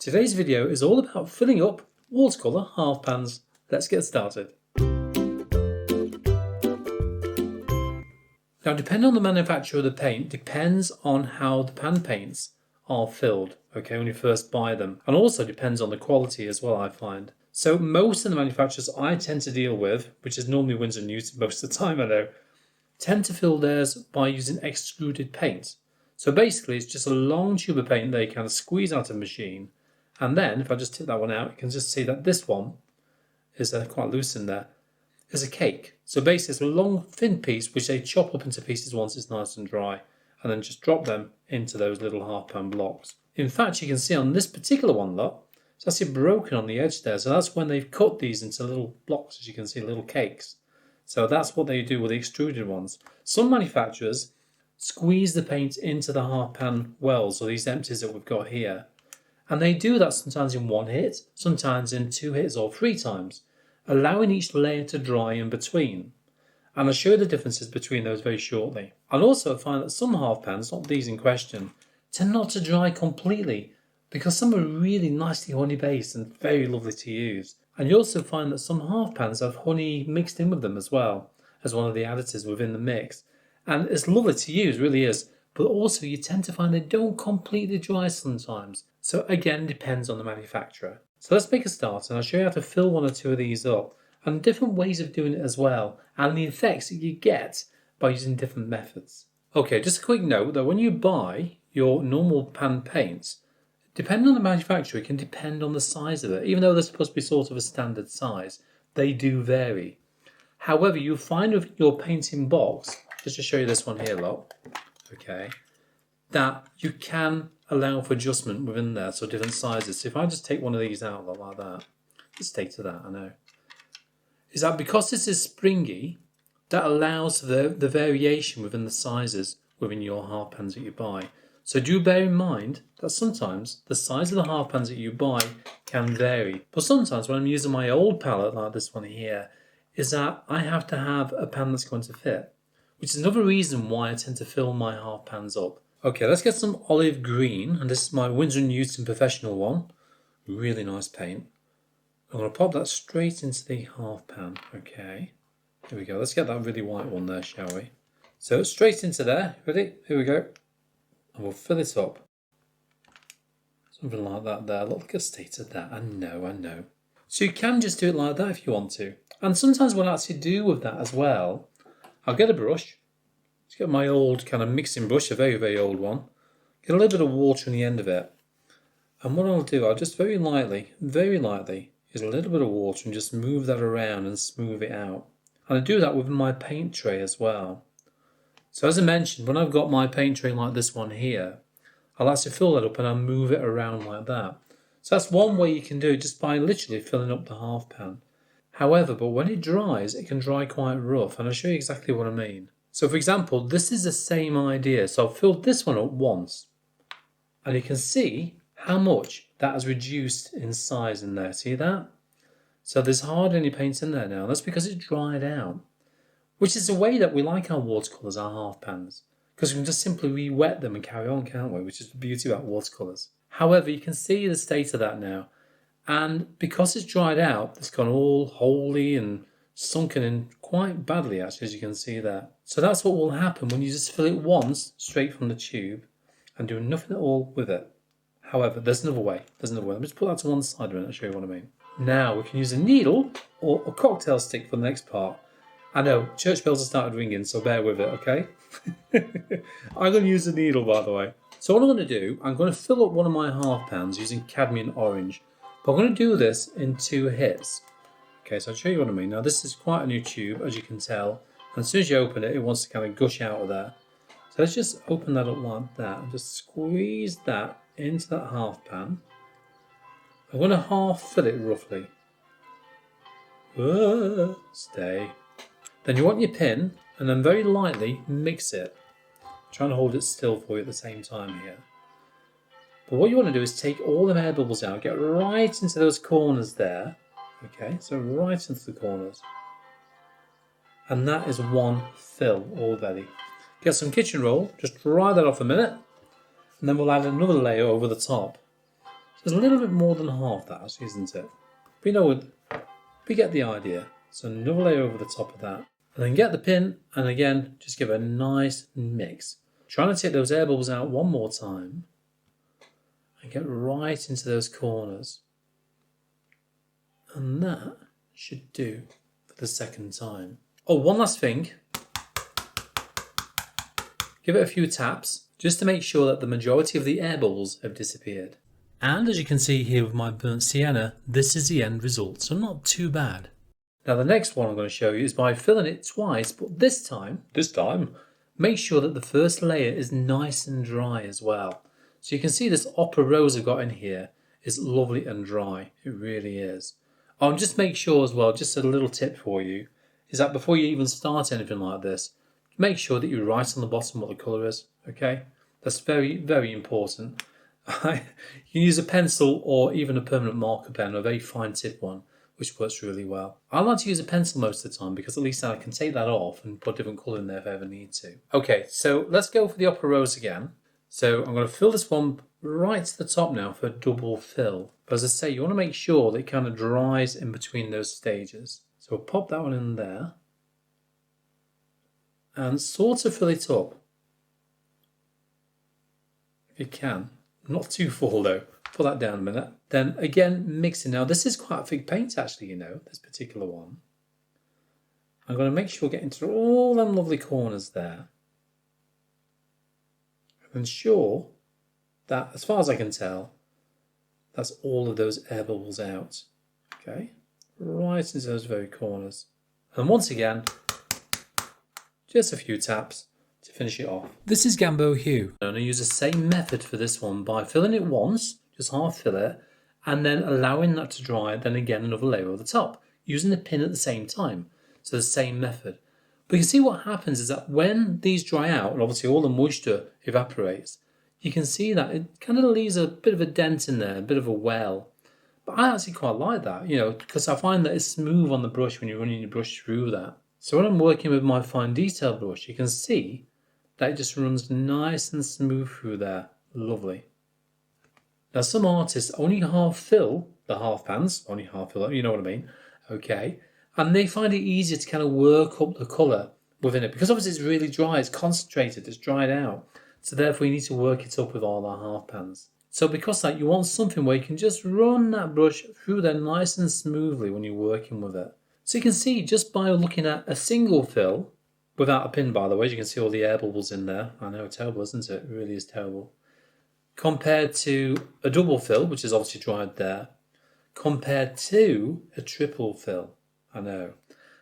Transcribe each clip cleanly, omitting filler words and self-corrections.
Today's video is all about filling up watercolour half pans. Let's get started. Now, depending on the manufacturer of the paint, depends on how the pan paints are filled, okay, when you first buy them. And also depends on the quality as well, I find. So most of the manufacturers I tend to deal with, which is normally Winsor & Newton most of the time I know, tend to fill theirs by using extruded paint. So basically it's just a long tube of paint they kind of squeeze out of a machine. And then if I just tip that one out, you can just see that this one is quite loose in there. Is a cake. So basically it's a long thin piece which they chop up into pieces once it's nice and dry and then just drop them into those little half pan blocks. In fact, you can see on this particular one, look, it's actually broken on the edge there. So that's when they've cut these into little blocks, as you can see, little cakes. So that's what they do with the extruded ones. Some manufacturers squeeze the paint into the half pan wells, or these empties that we've got here. And they do that sometimes in one hit, sometimes in 2 hits or 3 times, allowing each layer to dry in between. And I'll show you the differences between those very shortly. I'll also find that some half pans, not these in question, tend not to dry completely because some are really nicely honey based and very lovely to use. And you also find that some half pans have honey mixed in with them as well as one of the additives within the mix. And it's lovely to use, really is. But also you tend to find they don't completely dry sometimes. So again, depends on the manufacturer. So let's make a start and I'll show you how to fill 1 or 2 of these up and different ways of doing it as well and the effects that you get by using different methods. Okay, just a quick note that when you buy your normal pan paints, depending on the manufacturer, it can depend on the size of it. Even though they're supposed to be sort of a standard size, they do vary. However, you'll find with your painting box, just to show you this one here, look, okay, that you can allow for adjustment within there, so different sizes. So if I just take one of these out like that, just stick to that, I know, is that because this is springy, that allows the variation within the sizes within your half pans that you buy. So do bear in mind that sometimes the size of the half pans that you buy can vary. But sometimes when I'm using my old palette like this one here, is that I have to have a pan that's going to fit, which is another reason why I tend to fill my half pans up. Okay, let's get some olive green, and this is my Winsor & Newton professional one. Really nice paint. I'm going to pop that straight into the half pan. Okay, here we go. Let's get that really white one there, shall we? So straight into there. Ready? Here we go. And we'll fill it up. Something like that there. Look at the state of that. I know. So you can just do it like that if you want to. And sometimes what I actually do with that as well, I'll get a brush. Let's get my old kind of mixing brush, a very, very old one. Get a little bit of water on the end of it. And what I'll do, I'll just very lightly, use a little bit of water and just move that around and smooth it out. And I do that with my paint tray as well. So as I mentioned, when I've got my paint tray like this one here, I'll actually fill that up and I'll move it around like that. So that's one way you can do it, just by literally filling up the half pan. However, but when it dries, it can dry quite rough, and I'll show you exactly what I mean. So for example, this is the same idea. So I've filled this one up once, and you can see how much that has reduced in size in there. See that? So there's hardly any paint in there now. That's because it dried out, which is the way that we like our watercolours, our half pans, because we can just simply re-wet them and carry on, can't we? Which is the beauty about watercolours. However, you can see the state of that now. And because it's dried out, it's gone all holy and sunken in quite badly, actually, as you can see there. So that's what will happen when you just fill it once straight from the tube and do nothing at all with it. However, there's another way. Let me just put that to one side a minute and show you what I mean. Now we can use a needle or a cocktail stick for the next part. I know, church bells have started ringing, so bear with it, okay? I'm going to use a needle, by the way. So what I'm going to do, I'm going to fill up one of my half pans using cadmium orange. But I'm going to do this in 2 hits. Okay, so I'll show you what I mean. Now this is quite a new tube, as you can tell. And as soon as you open it, it wants to kind of gush out of there. So let's just open that up like that and just squeeze that into that half pan. I'm going to half fill it roughly. Stay. Then you want your pin and then very lightly mix it. Trying to hold it still for you at the same time here. But what you want to do is take all the air bubbles out, get right into those corners there. Okay, so right into the corners. And that is one fill already. Get some kitchen roll, just dry that off a minute, and then we'll add another layer over the top. So There's a little bit more than half that actually, isn't it? But you know what? We get the idea. So another layer over the top of that. And then get the pin and again, just give it a nice mix. Trying to take those air bubbles out one more time. And get right into those corners. And that should do for the second time. Oh, one last thing. Give it a few taps just to make sure that the majority of the air bubbles have disappeared. And as you can see here with my burnt sienna, this is the end result, so not too bad. Now the next one I'm going to show you is by filling it twice, but this time, make sure that the first layer is nice and dry as well. So you can see this opera rose I've got in here is lovely and dry, it really is. Just make sure as well, just a little tip for you, is that before you even start anything like this, make sure that you write on the bottom what the colour is, okay? That's very, very important. You can use a pencil or even a permanent marker pen, or a very fine tip one, which works really well. I like to use a pencil most of the time because at least I can take that off and put a different colour in there if I ever need to. Okay, so let's go for the opera rose again. So I'm going to fill this one right to the top now for a double fill. But as I say, you want to make sure that it kind of dries in between those stages. So we'll pop that one in there and sort of fill it up. If you can. Not too full though. Put that down a minute. Then again, mixing. Now this is quite a thick paint actually, you know, this particular one. I'm going to make sure I get into all them lovely corners there. And ensure that, as far as I can tell, that's all of those air bubbles out. Okay, right into those very corners. And once again, just a few taps to finish it off. This is Gambo Hue. I'm going to use the same method for this one by filling it once, just half fill it, and then allowing that to dry, then again another layer over the top, using the pin at the same time. So the same method. But you can see what happens is that when these dry out, and obviously all the moisture evaporates, you can see that it kind of leaves a bit of a dent in there, a bit of a well. But I actually quite like that, you know, because I find that it's smooth on the brush when you're running your brush through that. So when I'm working with my fine detail brush, you can see that it just runs nice and smooth through there. Lovely. Now some artists only half fill the half pans, only half fill, you know what I mean, okay, and they find it easier to kind of work up the colour within it, because obviously it's really dry, it's concentrated, it's dried out, so therefore you need to work it up with all our half pans. So because that, you want something where you can just run that brush through there nice and smoothly when you're working with it. So you can see just by looking at a single fill, without a pin by the way, you can see all the air bubbles in there. I know, terrible isn't it? It really is terrible. Compared to a double fill, which is obviously dried there, compared to a triple fill. I know.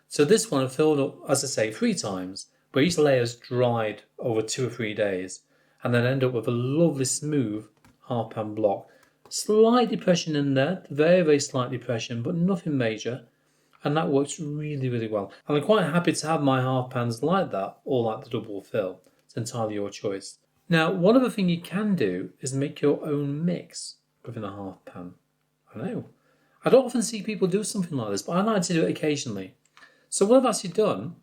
So this one I filled up, as I say, 3 times, but each layer is dried over 2 or 3 days, and then end up with a lovely smooth half pan block. Slight depression in there, very, very slight depression, but nothing major, and that works really, really well. And I'm quite happy to have my half pans like that, or like the double fill. It's entirely your choice. Now, one other thing you can do is make your own mix within a half pan. I know. I don't often see people do something like this, but I like to do it occasionally. So what I've actually done,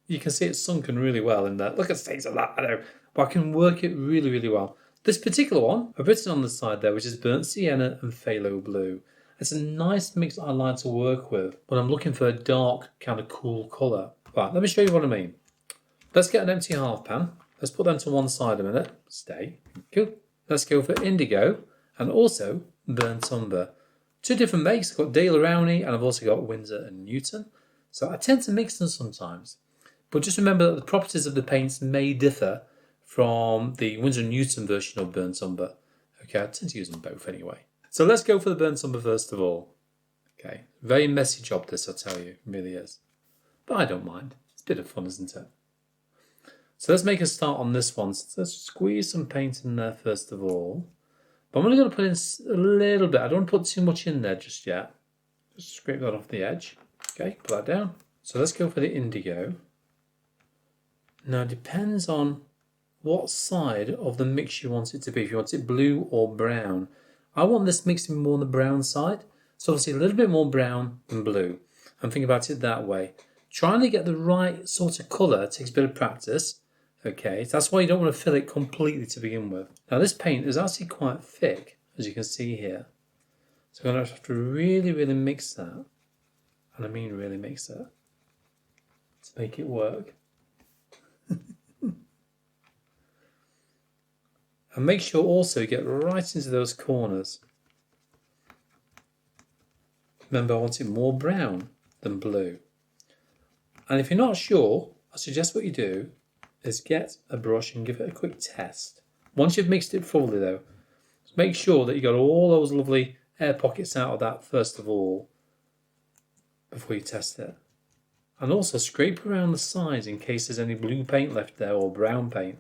you can see it's sunken really well in there. Look at stains of that, I know. But I can work it really, really well. This particular one, I've written on the side there, which is burnt sienna and phthalo blue. It's a nice mix I like to work with when I'm looking for a dark, kind of cool colour. Right, let me show you what I mean. Let's get an empty half pan. Let's put them to one side a minute. Stay. Cool. Let's go for indigo and also burnt umber. 2 different makes. I've got Dale Rowney and I've also got Winsor and Newton. So I tend to mix them sometimes. But just remember that the properties of the paints may differ from the Winsor and Newton version of burnt umber. Okay, I tend to use them both anyway. So let's go for the burnt umber first of all. Okay, very messy job this, I tell you. It really is. But I don't mind. It's a bit of fun, isn't it? So let's make a start on this one. So let's squeeze some paint in there first of all. But I'm only going to put in a little bit. I don't want to put too much in there just yet. Just scrape that off the edge. Okay, put that down. So let's go for the indigo. Now it depends on what side of the mix you want it to be. If you want it blue or brown. I want this mix to be more on the brown side. So obviously a little bit more brown than blue. I'm thinking about it that way. Trying to get the right sort of colour takes a bit of practice. Okay, so that's why you don't want to fill it completely to begin with. Now this paint is actually quite thick, as you can see here. So I'm going to have to really mix that, and I mean really mix it, to make it work. And make sure also you get right into those corners. Remember, I want it more brown than blue. And if you're not sure, I suggest what you do is get a brush and give it a quick test. Once you've mixed it fully though, make sure that you got all those lovely air pockets out of that first of all before you test it. And also scrape around the sides in case there's any blue paint left there or brown paint.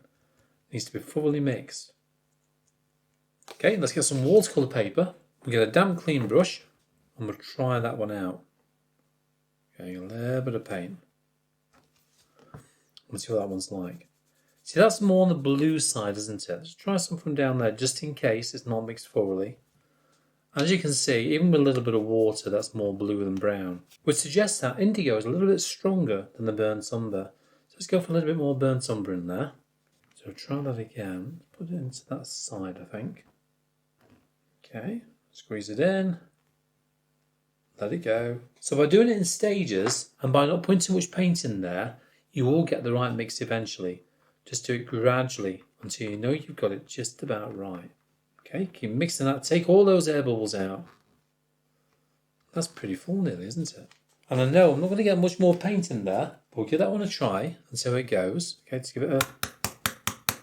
It needs to be thoroughly mixed. Okay, let's get some watercolour paper. We'll get a damp clean brush and we'll try that one out. Okay, a little bit of paint. Let's see what that one's like. See, that's more on the blue side, isn't it? Let's try some from down there just in case it's not mixed thoroughly. As you can see, even with a little bit of water, that's more blue than brown, which suggests that indigo is a little bit stronger than the burnt umber. So let's go for a little bit more burnt umber in there. So try that again. Put it into that side, I think. Okay, squeeze it in. Let it go. So by doing it in stages and by not putting too much paint in there, you will get the right mix eventually. Just do it gradually until you know you've got it just about right. Okay, keep mixing that. Take all those air bubbles out. That's pretty full nearly, isn't it? And I know I'm not going to get much more paint in there, but we'll give that one a try and see how it goes. Okay, let's give it a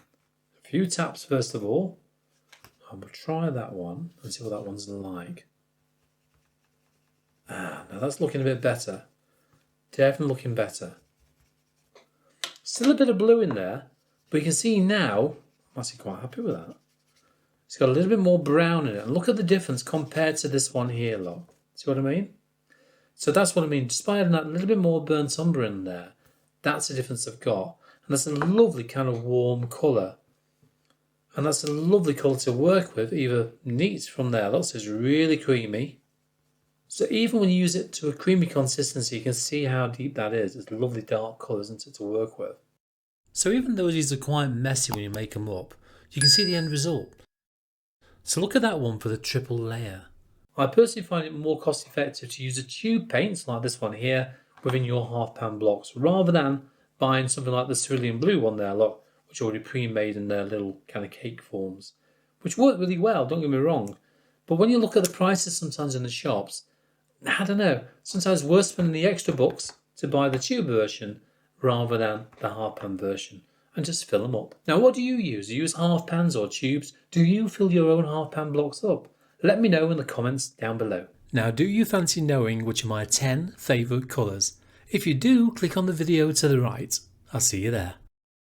few taps first of all. And we'll try that one and see what that one's like. Now that's looking a bit better. Definitely looking better. Still a bit of blue in there, but you can see now, I'm actually quite happy with that. It's got a little bit more brown in it. And look at the difference compared to this one here, look. See what I mean? So that's what I mean. Just by having that little bit more burnt umber in there, that's the difference I've got. And that's a lovely kind of warm colour. And that's a lovely colour to work with, either neat from there. Look, it's really creamy. So even when you use it to a creamy consistency, you can see how deep that is. It's a lovely dark colour, isn't it, to work with. So even though these are quite messy when you make them up, you can see the end result. So look at that one for the triple layer. I personally find it more cost effective to use a tube paint like this one here within your half pan blocks rather than buying something like the cerulean blue one there, look, which are already pre-made in their little kind of cake forms, which work really well, don't get me wrong. But when you look at the prices sometimes in the shops, I don't know, sometimes worth spending the extra bucks to buy the tube version rather than the half pan version and just fill them up. Now what do you use? Do you use half pans or tubes? Do you fill your own half pan blocks up? Let me know in the comments down below. Now do you fancy knowing which are my 10 favourite colours? If you do, click on the video to the right. I'll see you there.